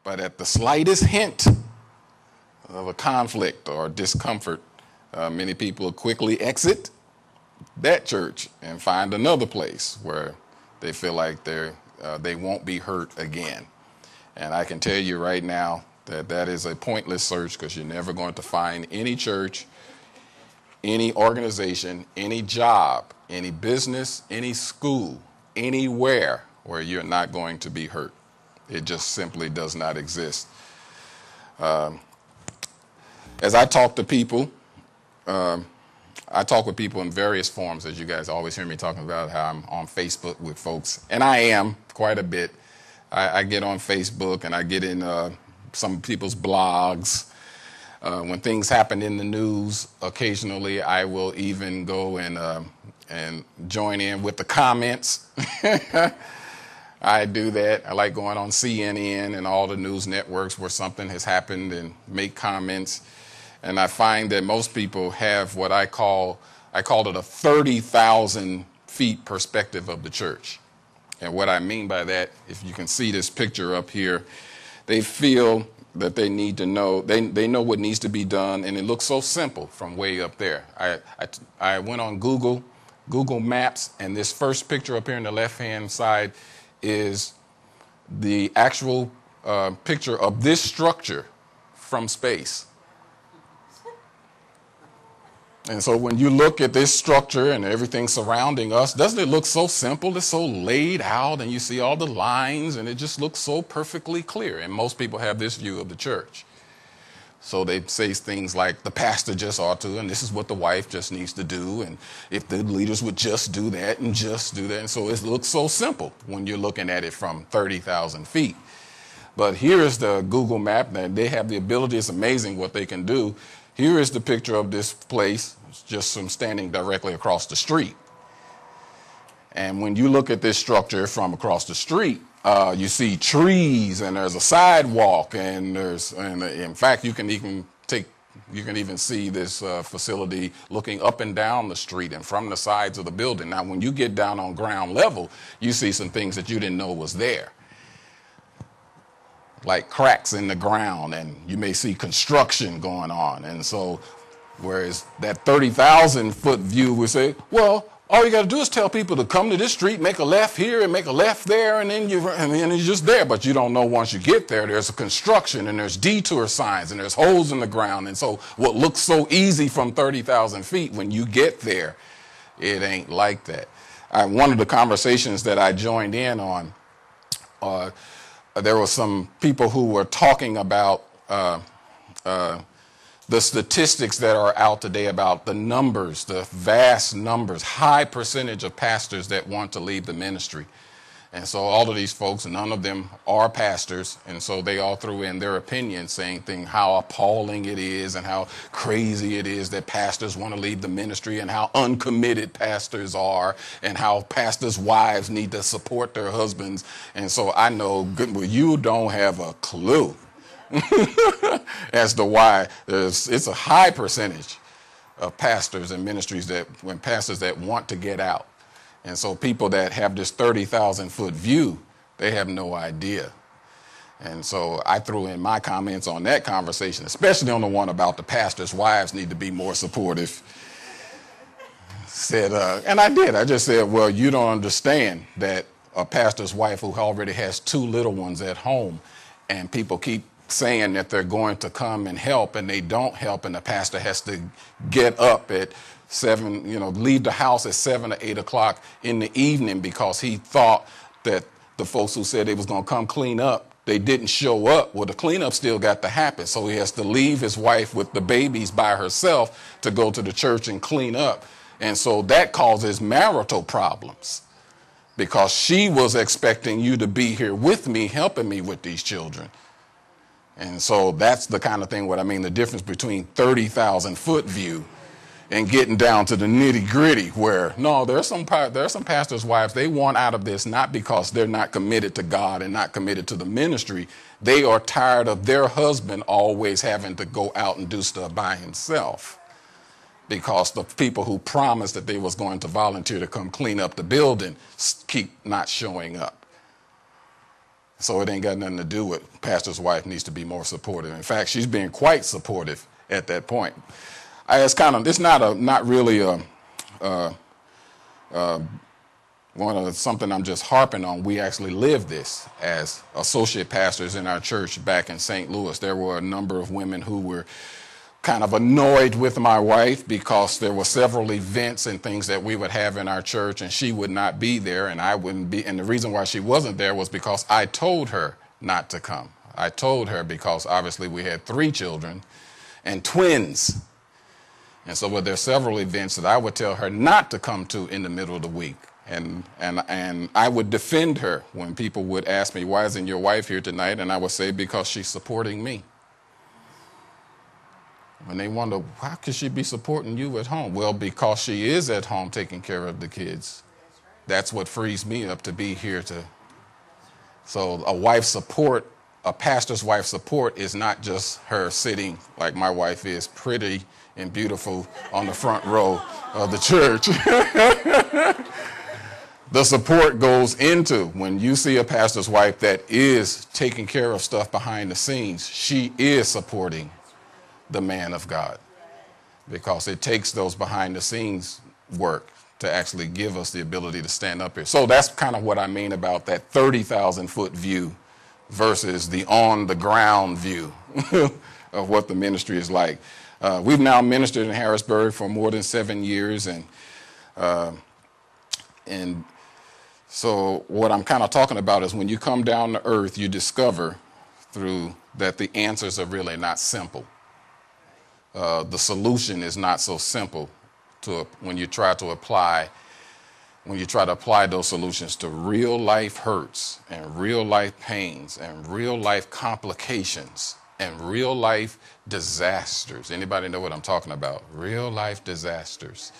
But at the slightest hint of a conflict or discomfort, many people quickly exit that church and find another place where they feel like they won't be hurt again. And I can tell you right now that that is a pointless search, because you're never going to find any church, any organization, any job, any business, any school, anywhere where you're not going to be hurt. It just simply does not exist. As I talk to people, I talk with people in various forms, as you guys always hear me talking about how I'm on Facebook with folks. And I am quite a bit. I get on Facebook and I get in some people's blogs. When things happen in the news, occasionally I will even go and join in with the comments. I do that. I like going on CNN and all the news networks where something has happened and make comments. And I find that most people have what I call it a 30,000 feet perspective of the church. And what I mean by that, if you can see this picture up here, they feel that they need to know, they know what needs to be done, and it looks so simple from way up there. I went on Google Maps, and this first picture up here on the left-hand side is the actual picture of this structure from space. And so when you look at this structure and everything surrounding us, doesn't it look so simple? It's so laid out, and you see all the lines, and it just looks so perfectly clear. And most people have this view of the church. So they say things like, the pastor just ought to, and this is what the wife just needs to do, and if the leaders would just do that and just do that. And so it looks so simple when you're looking at it from 30,000 feet. But here is the Google map, and they have the ability, it's amazing what they can do. Here is the picture of this place, just from standing directly across the street. And when you look at this structure from across the street, you see trees, and there's a sidewalk, and in fact, you can even see this facility looking up and down the street and from the sides of the building. Now, when you get down on ground level, you see some things that you didn't know was there, like cracks in the ground, and you may see construction going on. And so, whereas that 30,000 foot view would say, well, all you got to do is tell people to come to this street, make a left here and make a left there, and then you're just there. But you don't know once you get there, there's a construction, and there's detour signs, and there's holes in the ground. And so what looks so easy from 30,000 feet, when you get there, it ain't like that. One of the conversations that I joined in on, there were some people who were talking about the statistics that are out today about the numbers, the vast numbers, high percentage of pastors that want to leave the ministry. And so all of these folks, none of them are pastors, and so they all threw in their opinion, saying how appalling it is and how crazy it is that pastors want to leave the ministry, and how uncommitted pastors are, and how pastors' wives need to support their husbands. And so I know, well, you don't have a clue as to why it's a high percentage of pastors and ministries pastors that want to get out. And so people that have this 30,000 foot view, they have no idea. And so I threw in my comments on that conversation, especially on the one about the pastors' wives need to be more supportive. And I did. I just said, well, you don't understand that a pastor's wife who already has 2 little ones at home, and people keep saying that they're going to come and help, and they don't help, and the pastor has to get up at 7, leave the house at 7 or 8 o'clock in the evening because he thought that the folks who said they was going to come clean up, they didn't show up. Well, the cleanup still got to happen, so he has to leave his wife with the babies by herself to go to the church and clean up. And so that causes marital problems, because she was expecting you to be here with me, helping me with these children. And so that's the kind of thing, what I mean, the difference between 30,000 foot view and getting down to the nitty gritty, where no, there are some pastors' wives, they want out of this not because they're not committed to God and not committed to the ministry. They are tired of their husband always having to go out and do stuff by himself, because the people who promised that they was going to volunteer to come clean up the building keep not showing up. So it ain't got nothing to do with pastor's wife needs to be more supportive. In fact, she's being quite supportive at that point. It's not really something I'm just harping on. We actually live this as associate pastors in our church back in St. Louis. There were a number of women who were kind of annoyed with my wife because there were several events and things that we would have in our church and she would not be there and I wouldn't be. And the reason why she wasn't there was because I told her not to come. I told her because obviously we had 3 children and twins. And so there are several events that I would tell her not to come to in the middle of the week. And I would defend her when people would ask me, why isn't your wife here tonight? And I would say, because she's supporting me. When they wonder, how could she be supporting you at home? Well, because she is at home taking care of the kids. That's what frees me up to be here to. So a pastor's wife support is not just her sitting like my wife is, pretty and beautiful on the front row of the church. The support goes into when you see a pastor's wife that is taking care of stuff behind the scenes, she is supporting the man of God, because it takes those behind the scenes work to actually give us the ability to stand up here. So that's kind of what I mean about that 30,000 foot view versus the on the ground view of what the ministry is like. We've now ministered in Harrisburg for more than 7 years, and so what I'm kind of talking about is when you come down to earth, you discover through that the answers are really not simple. The solution is not so simple when you try to apply those solutions to real life hurts and real life pains and real life complications and real life disasters. Anybody know what I'm talking about? Real life disasters.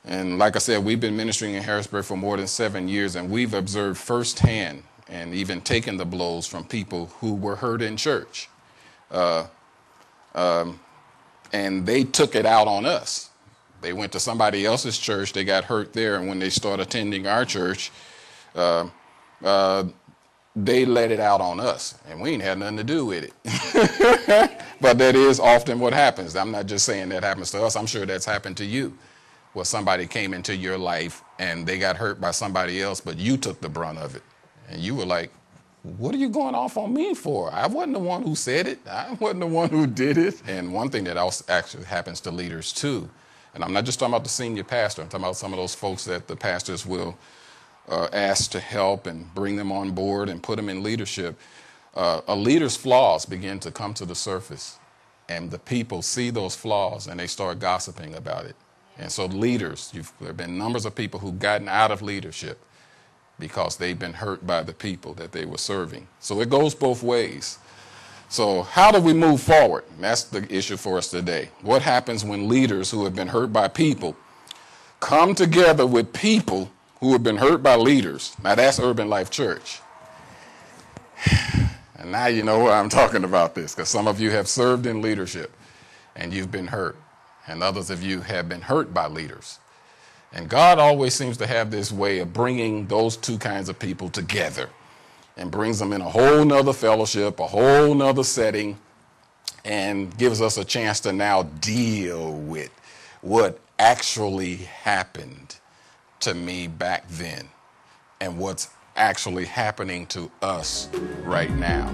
And like I said, we've been ministering in Harrisburg for more than 7 years, and we've observed firsthand and even taken the blows from people who were hurt in church. And they took it out on us. They went to somebody else's church, they got hurt there, and when they started attending our church, they let it out on us, and we ain't had nothing to do with it. But that is often what happens. I'm not just saying that happens to us. I'm sure that's happened to you, where somebody came into your life and they got hurt by somebody else, but you took the brunt of it. And you were like, what are you going off on me for? I wasn't the one who said it. I wasn't the one who did it. And one thing that also actually happens to leaders too, and I'm not just talking about the senior pastor, I'm talking about some of those folks that the pastors will ask to help and bring them on board and put them in leadership. A leader's flaws begin to come to the surface, and the people see those flaws and they start gossiping about it. And so leaders, there have been numbers of people who've gotten out of leadership because they've been hurt by the people that they were serving. So it goes both ways. So how do we move forward? And that's the issue for us today. What happens when leaders who have been hurt by people come together with people who have been hurt by leaders? Now that's Urban Life Church. And now you know why I'm talking about this, because some of you have served in leadership and you've been hurt. And others of you have been hurt by leaders. And God always seems to have this way of bringing those two kinds of people together and brings them in a whole nother fellowship, a whole nother setting, and gives us a chance to now deal with what actually happened to me back then and what's actually happening to us right now.